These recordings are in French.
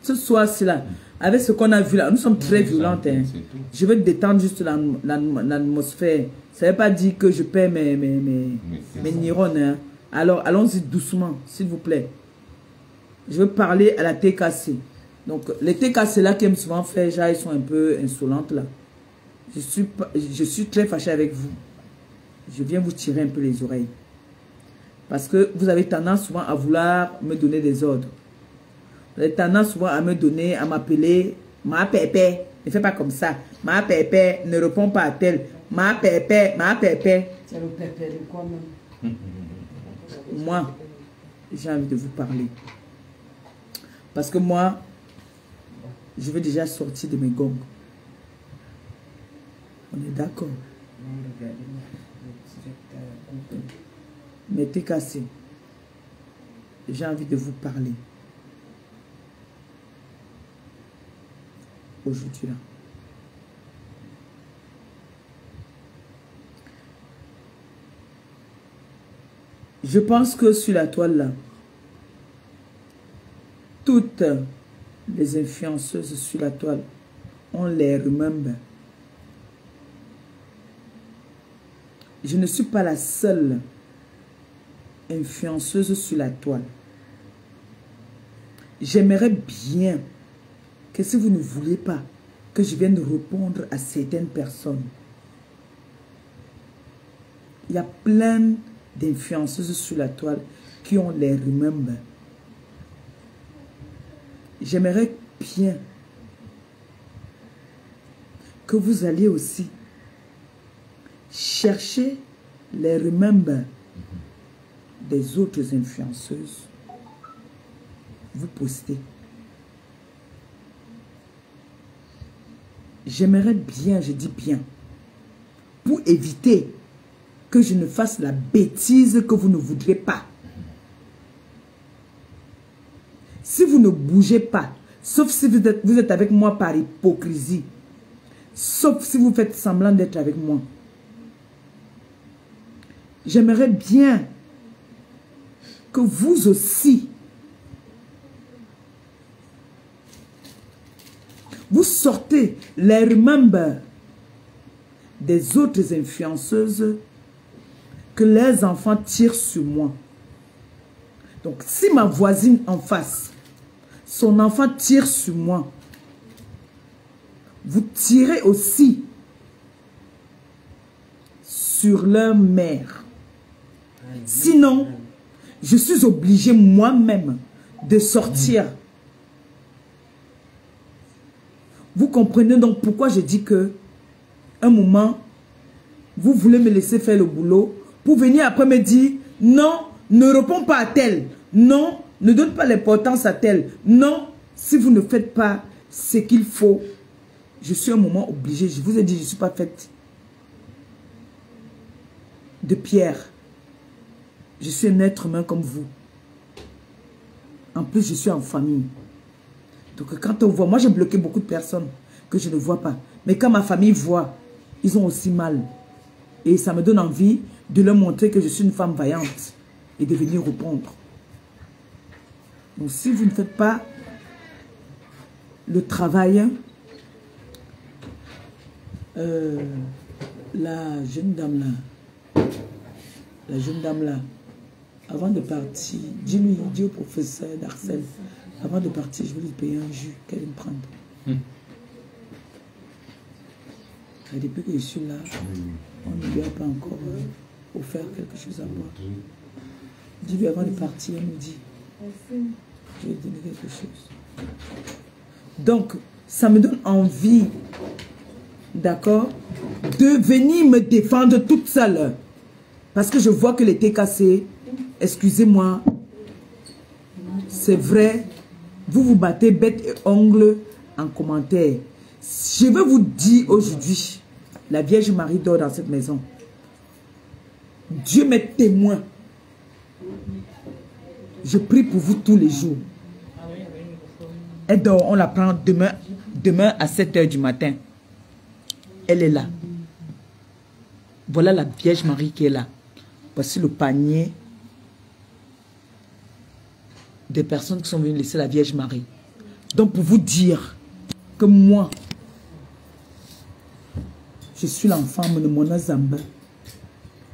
Ce soir-ci là, avec ce qu'on a vu là, nous sommes très violentes. Hein. Je veux détendre juste l'atmosphère. Ça ne veut pas dire que je perds mes neurones. Hein. Alors, allons-y doucement, s'il vous plaît. Je veux parler à la TKC. Donc, les TKC là qui aiment souvent faire, genre, ils sont un peu insolentes là. Je suis très fâchée avec vous. Je viens vous tirer un peu les oreilles. Parce que vous avez tendance souvent à vouloir me donner des ordres. Vous avez tendance souvent à me donner, à m'appeler ma pépé. Ne fais pas comme ça. Ma pépé, ne réponds pas à tel. Ma pépé, ma pépé. C'est le pépé de quoi même? Moi, j'ai envie de vous parler. Parce que moi, je veux déjà sortir de mes gongs. On est d'accord. Mais t'es cassé. J'ai envie de vous parler. Aujourd'hui là. Je pense que sur la toile là, toutes les influenceuses sur la toile, on les remember. Je ne suis pas la seule influenceuse sur la toile. J'aimerais bien que si vous ne voulez pas que je vienne répondre à certaines personnes, il y a plein d'influenceuses sur la toile qui ont les remember. J'aimerais bien que vous alliez aussi chercher les remember des autres influenceuses. Vous postez. J'aimerais bien, je dis bien, pour éviter que je ne fasse la bêtise que vous ne voudrez pas. Si vous ne bougez pas, sauf si vous êtes avec moi par hypocrisie, sauf si vous faites semblant d'être avec moi, j'aimerais bien que vous aussi, vous sortez les remember des autres influenceuses que les enfants tirent sur moi. Donc, si ma voisine en face, son enfant tire sur moi, vous tirez aussi sur leur mère. Sinon, je suis obligée moi-même de sortir. Vous comprenez donc pourquoi je dis que un moment, vous voulez me laisser faire le boulot pour venir après me dire non, ne réponds pas à tel. Non, ne donne pas l'importance à tel. Non, si vous ne faites pas ce qu'il faut, je suis un moment obligé. Je vous ai dit, je ne suis pas faite de pierre. Je suis un être humain comme vous. En plus, je suis en famille. Donc, quand on voit, moi j'ai bloqué beaucoup de personnes que je ne vois pas. Mais quand ma famille voit, ils ont aussi mal. Et ça me donne envie de leur montrer que je suis une femme vaillante et de venir répondre. Donc, si vous ne faites pas le travail, la jeune dame là, avant de partir, dis au professeur d'Arcel, avant de partir, je vais lui payer un jus qu'elle va me prendre. Et depuis que je suis là, on ne lui a pas encore offert quelque chose à boire. Dis-lui avant de partir, elle nous dit, je vais lui donner quelque chose. Donc, ça me donne envie, d'accord, de venir me défendre toute seule. Parce que je vois que les TKC, excusez-moi, c'est vrai, vous vous battez bête et ongle en commentaire. Je veux vous dire aujourd'hui, la Vierge Marie dort dans cette maison. Dieu m'est témoin. Je prie pour vous tous les jours. Elle dort, on la prend demain à 7 h du matin. Elle est là. Voilà la Vierge Marie qui est là. Voici le panier des personnes qui sont venues laisser la Vierge Marie. Donc pour vous dire que moi, je suis l'enfant de Mona Zamba.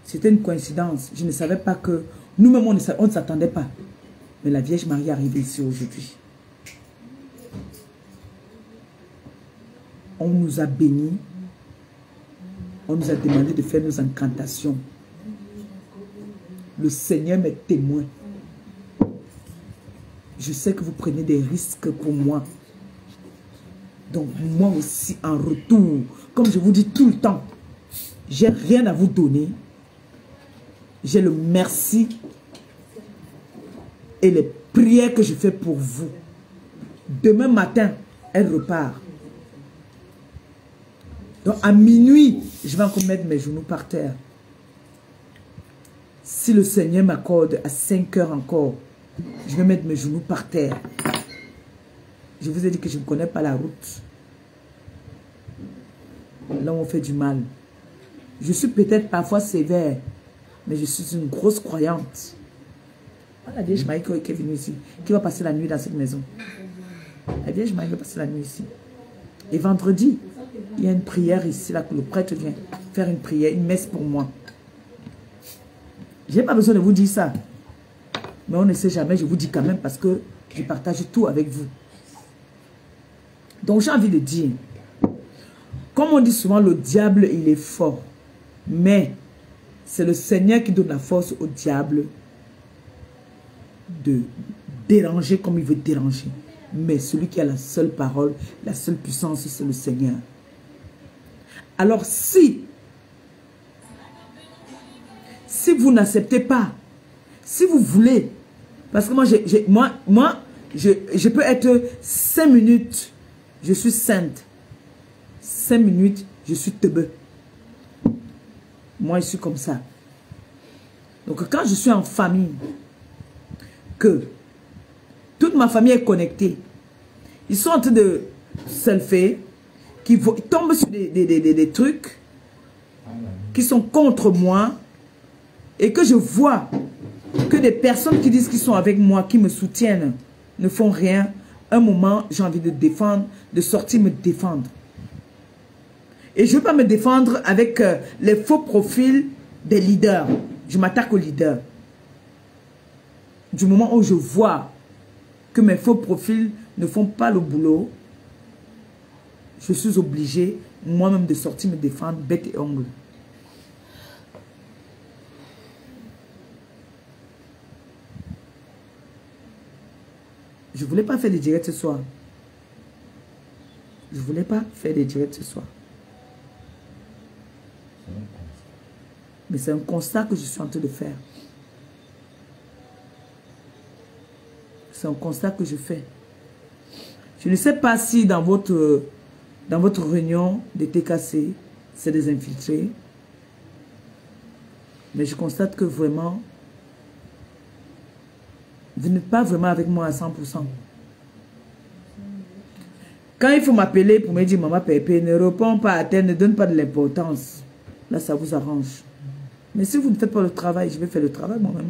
C'était une coïncidence. Je ne savais pas que... Nous-mêmes, on ne s'attendait pas. Mais la Vierge Marie est arrivée ici aujourd'hui. On nous a bénis. On nous a demandé de faire nos incantations. Le Seigneur m'est témoin. Je sais que vous prenez des risques pour moi. Donc moi aussi, en retour, comme je vous dis tout le temps, j'ai rien à vous donner. J'ai le merci et les prières que je fais pour vous. Demain matin, elle repart. Donc à minuit, je vais encore mettre mes genoux par terre. Si le Seigneur m'accorde à 5 heures encore, je vais mettre mes genoux par terre. Je vous ai dit que je ne connais pas la route. Là où on fait du mal. Je suis peut-être parfois sévère, mais je suis une grosse croyante. La Vierge Marie qui est venue ici, qui va passer la nuit dans cette maison. La Vierge Marie va passer la nuit ici. Et vendredi, il y a une prière ici, là, que le prêtre vient faire une prière, une messe pour moi. Je n'ai pas besoin de vous dire ça. Mais on ne sait jamais, je vous dis quand même, parce que je partage tout avec vous. Donc j'ai envie de dire, comme on dit souvent, le diable, il est fort. Mais c'est le Seigneur qui donne la force au diable de déranger comme il veut déranger. Mais celui qui a la seule parole, la seule puissance, c'est le Seigneur. Alors si vous n'acceptez pas, si vous voulez, parce que moi, je peux être 5 minutes, je suis sainte. 5 minutes, je suis teubeux. Moi, je suis comme ça. Donc, quand je suis en famille, que toute ma famille est connectée, ils sont en train de selfie, qui tombent sur des trucs qui sont contre moi, et que je vois que des personnes qui disent qu'ils sont avec moi, qui me soutiennent, ne font rien. Un moment, j'ai envie de défendre, de sortir me défendre. Et je ne veux pas me défendre avec les faux profils des leaders. Je m'attaque aux leaders. Du moment où je vois que mes faux profils ne font pas le boulot, je suis obligé moi-même de sortir me défendre bec et ongle. Je ne voulais pas faire des directs ce soir. Je ne voulais pas faire des directs ce soir. Mais c'est un constat que je suis en train de faire. C'est un constat que je fais. Je ne sais pas si dans votre réunion de TKC, c'est des infiltrés. Mais je constate que vraiment, vous n'êtes pas vraiment avec moi à 100%. Quand il faut m'appeler pour me dire, maman Pépé, ne réponds pas à terre, ne donne pas de l'importance. Là, ça vous arrange. Mais si vous ne faites pas le travail, je vais faire le travail moi-même.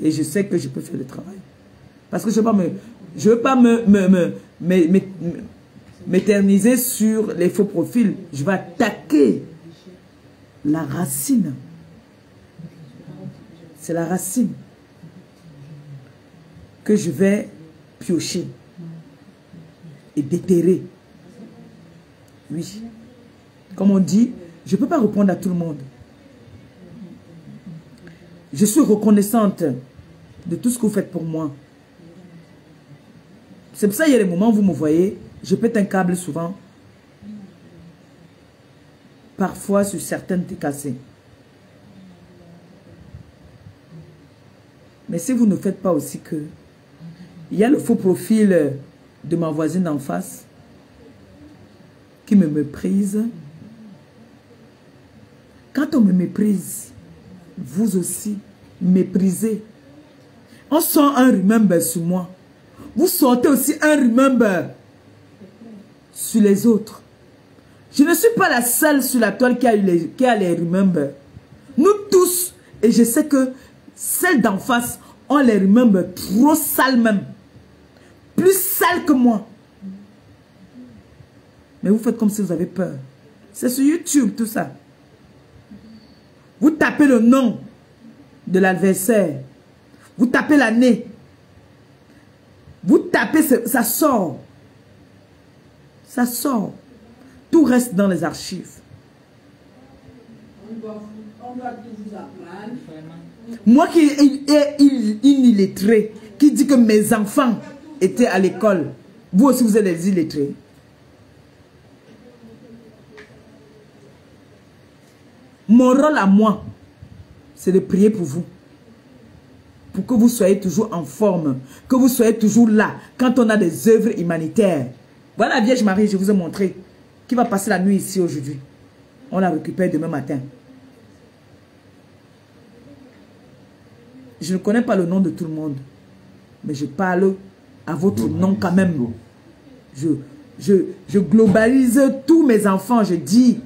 Et je sais que je peux faire le travail. Parce que je ne veux pas m'éterniser sur les faux profils. Je vais attaquer la racine. C'est la racine que je vais piocher et déterrer. Oui. Comme on dit, je ne peux pas répondre à tout le monde. Je suis reconnaissante de tout ce que vous faites pour moi. C'est pour ça qu'il y a des moments où vous me voyez, je pète un câble souvent. Parfois sur certaines TKC. Mais si vous ne faites pas aussi que... Il y a le faux profil de ma voisine d'en face qui me méprise. Quand on me méprise, vous aussi, méprisez. On sent un remember sur moi. Vous sortez aussi un remember sur les autres. Je ne suis pas la seule sur la toile qui a les remember. Nous tous, et je sais que celles d'en face ont les remember trop sales même. Plus sales que moi. Mais vous faites comme si vous avez peur. C'est sur YouTube, tout ça. Vous tapez le nom de l'adversaire. Vous tapez l'année. Vous tapez, ça sort. Ça sort. Tout reste dans les archives. On doit tout vous apprendre. Moi qui est illettré, qui dit que mes enfants étaient à l'école, vous aussi vous êtes des illettrés. Mon rôle à moi, c'est de prier pour vous. Pour que vous soyez toujours en forme. Que vous soyez toujours là. Quand on a des œuvres humanitaires. Voilà la Vierge Marie, je vous ai montré. Qui va passer la nuit ici aujourd'hui. On la récupère demain matin. Je ne connais pas le nom de tout le monde. Mais je parle à votre nom quand même. Je globalise tous mes enfants. Je dis,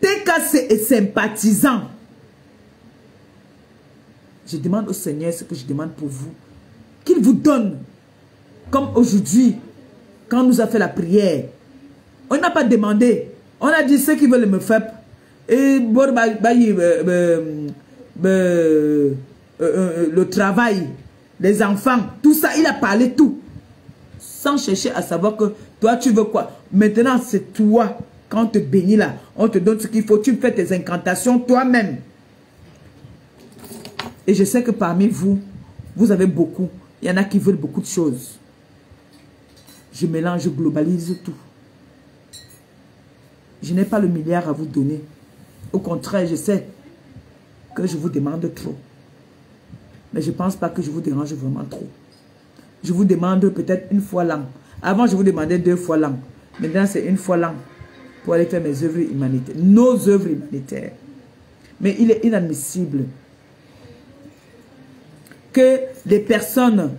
TKC est sympathisant. Je demande au Seigneur ce que je demande pour vous. Qu'il vous donne. Comme aujourd'hui, quand on nous a fait la prière. On n'a pas demandé. On a dit ceux qui veulent me faire. Et le travail, les enfants, tout ça, il a parlé tout. Sans chercher à savoir que toi tu veux quoi. Maintenant c'est toi. Quand on te bénit là, on te donne ce qu'il faut. Tu fais tes incantations toi-même. Et je sais que parmi vous, vous avez beaucoup. Il y en a qui veulent beaucoup de choses. Je mélange, je globalise tout. Je n'ai pas le milliard à vous donner. Au contraire, je sais que je vous demande trop. Mais je ne pense pas que je vous dérange vraiment trop. Je vous demande peut-être une fois l'an. Avant, je vous demandais 2 fois l'an. Maintenant, c'est une fois l'an pour aller faire mes œuvres humanitaires. Nos œuvres humanitaires. Mais il est inadmissible que les personnes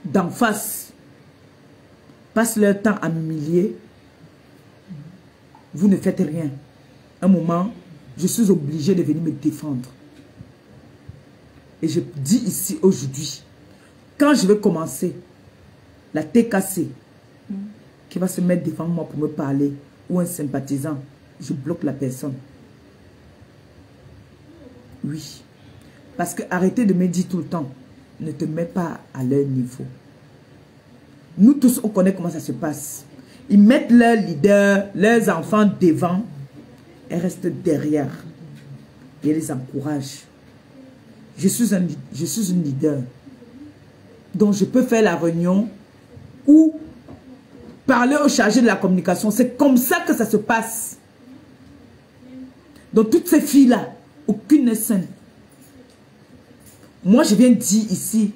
d'en face passent leur temps à m'humilier. Vous ne faites rien. Un moment, je suis obligé de venir me défendre. Et je dis ici aujourd'hui, quand je vais commencer la TKC, qui va se mettre devant moi pour me parler, ou un sympathisant, je bloque la personne. Oui. Parce que arrêtez de me dire tout le temps, ne te mets pas à leur niveau. Nous tous, on connaît comment ça se passe. Ils mettent leurs leaders, leurs enfants devant et restent derrière. Et les encouragent. Je suis une leader. Donc je peux faire la réunion ou parler au chargé de la communication. C'est comme ça que ça se passe. Donc toutes ces filles-là, aucune n'est saine. Moi, je viens dire ici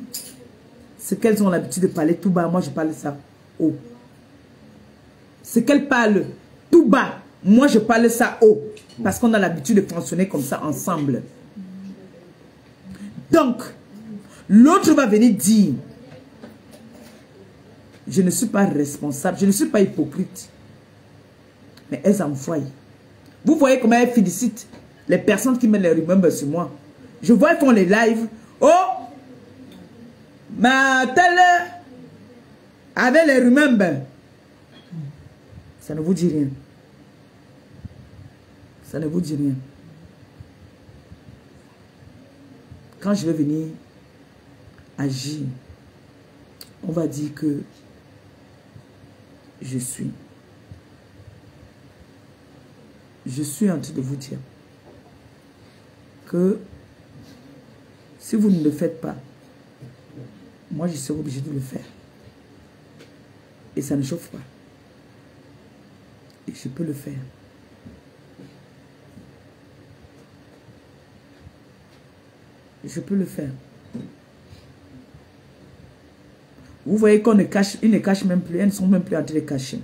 ce qu'elles ont l'habitude de parler tout bas. Moi, je parle ça haut. Ce qu'elles parlent tout bas, moi, je parle ça haut. Parce qu'on a l'habitude de fonctionner comme ça ensemble. Donc, l'autre va venir dire, je ne suis pas responsable, je ne suis pas hypocrite. Mais elles envoient. Vous voyez comment elles félicitent les personnes qui mettent les remembers sur moi. Je vois, elles font les lives. Oh, ma telle avec les remembers. Ça ne vous dit rien. Ça ne vous dit rien. Quand je vais venir agir, on va dire que je suis en train de vous dire que si vous ne le faites pas, moi je serai obligé de le faire. Et ça ne chauffe pas. Et je peux le faire. Je peux le faire. Vous voyez qu'on ne cache, ils ne cachent même plus, elles ne sont même plus en train de cacher.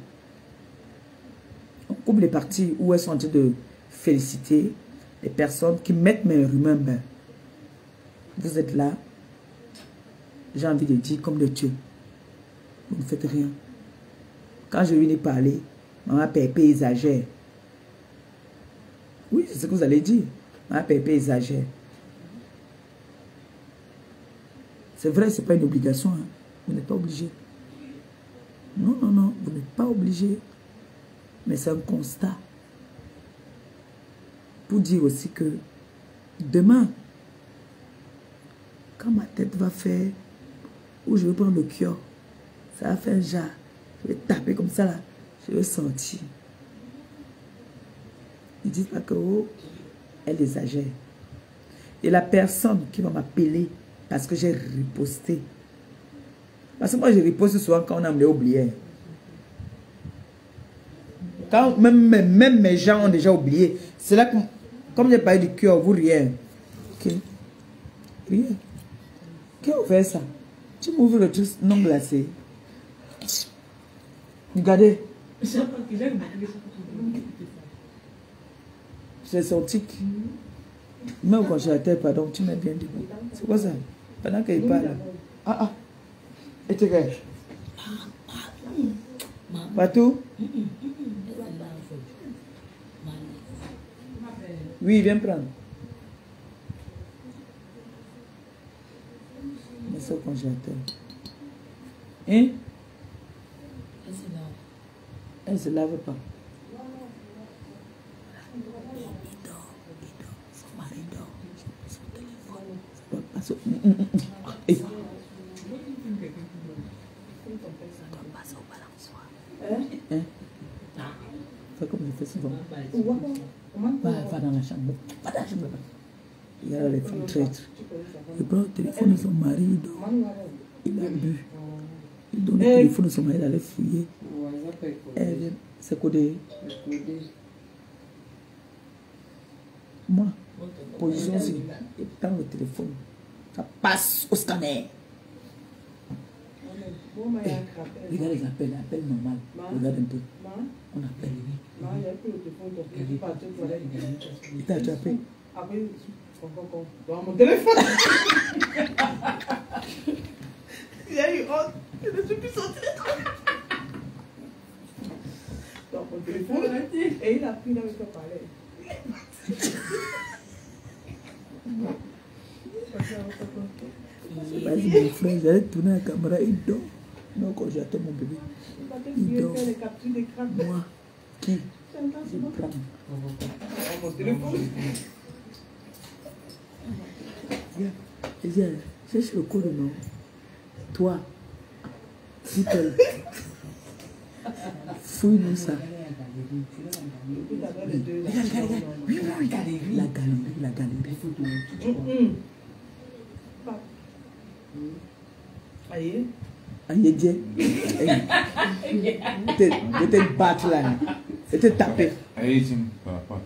On coupe les parties où elles sont en train de féliciter les personnes qui mettent mes remembers. Vous êtes là, j'ai envie de dire comme des dieux. Vous ne faites rien. Quand je viens parler, maman Pépé exagère. Oui, c'est ce que vous allez dire. Maman Pépé exagère. C'est vrai, ce n'est pas une obligation. Hein. Vous n'êtes pas obligé. Non, non, non, vous n'êtes pas obligé. Mais c'est un constat. Pour dire aussi que demain, quand ma tête va faire, ou je vais prendre le cœur, ça va faire un jar. Je vais taper comme ça là. Je vais sentir. Ne dites pas que oh, elle exagère. Et la personne qui va m'appeler parce que j'ai riposté. Parce que moi je riposte souvent quand on a oublié. Quand même mes gens ont déjà oublié. C'est là que, comme j'ai parlé du cœur, vous riez. Ok. Riez. Qui a fait ça? Tu m'ouvres le truc non glacé. Regardez. C'est son tic. Même quand j'ai la tête, pardon, tu m'as bien dit. C'est quoi ça? Pendant qu'il parle. Ah ah. Et tu regardes. Partout? Oui, viens prendre. Mais c'est au congélateur. Hein? Elle se lave pas. Il dort. Son mari dort. Son téléphone. Ça doit pas se... Ça doit passer au balançoire. Hein? Fais comme je fais souvent. Va dans la chambre. Va dans la chambre. Il y a les femmes traîtres. Il prend le téléphone de son mari, il dort. Il a bu. Il donne le téléphone de son mari, il allait fouiller. C'est codé. Moi, position aussi. Il prend le téléphone. Ça passe au scanner. Regarde les appels, appel normal. Regarde un peu. On appelle. Il t'a attrapé. Dans mon téléphone. Il y a eu honte. Je ne suis plus sortie. Dans mon téléphone. Et il a pris dans le parler. Vas-y mon frère, j'allais tourner la caméra, il dort. Non, quand j'attends mon bébé. Il dort. Moi, qui? Je prends. Mon téléphone. Viens, cherche le code, non? Toi, dis-toi. Fouille-nous ça. La galerie. Aïe. Aïe, Dieu. Je te battre là. Je te taper. Aïe, tu me parles pas.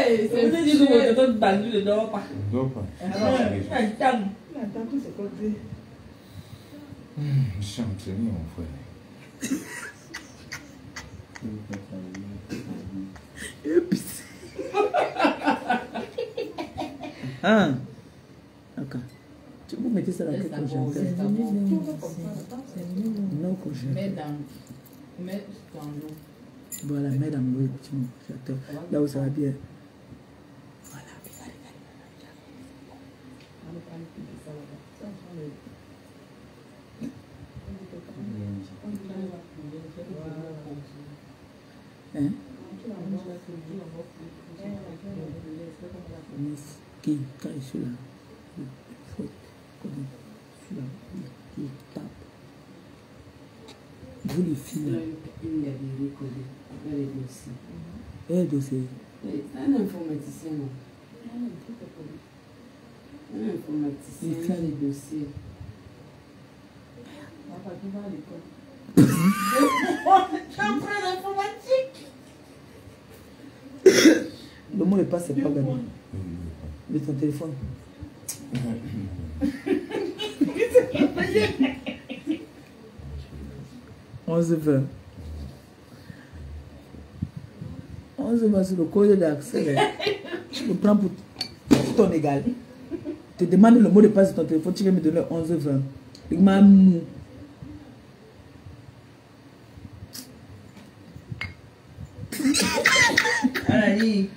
C'est vrai, je ne dors pas. Je ne dors pas. Je suis entraîné, mon frère. Ah, ok. Tu peux mettre ça dans quel congélateur? Non, congélateur. Mets dans l'eau. Voilà, mets dans l'eau, petit congélateur. Là où ça va bien. Voilà, hein? Qui, quand je suis là, il faut comme celui-là, il tape. Vous les filles là. Il y a des recodés, il y a des dossiers. Et les dossiers. Un informaticien, non? Un informaticien, il y a des dossiers. Papa, tu vas à l'école. Tu apprends l'informatique. Le mot de passe, c'est pas gagné. De ton téléphone. On se fait. Sur le code d'accès. Je le prends pour ton égal. Tu te demandes le mot de passe de ton téléphone, tu vas me donner 11h20. Il m'a mou. Allez.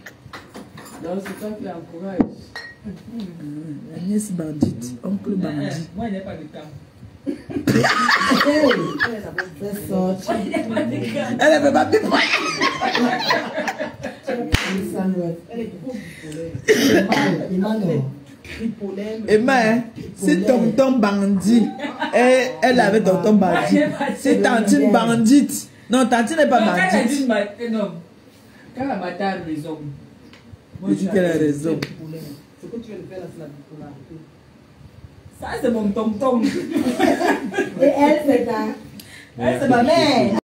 Donc c'est toi qui encourage. La nièce bandite, oncle bandit. Moi, il n'y a pas de cas. C'est sorti. Elle ne veut pas pipoler. Elle est trop bipolaire. Emma, hein, si tonton bandit, elle avait tonton bandit. Si tantine bandite. Non, tantine n'est pas bandite. Quand la matin a raison. Je dis qu'elle a raison. Ce que tu viens de faire là, c'est la bipolarité. Ça, c'est mon tom-tom. Et elle, c'est ta... Elle, c'est ma mère.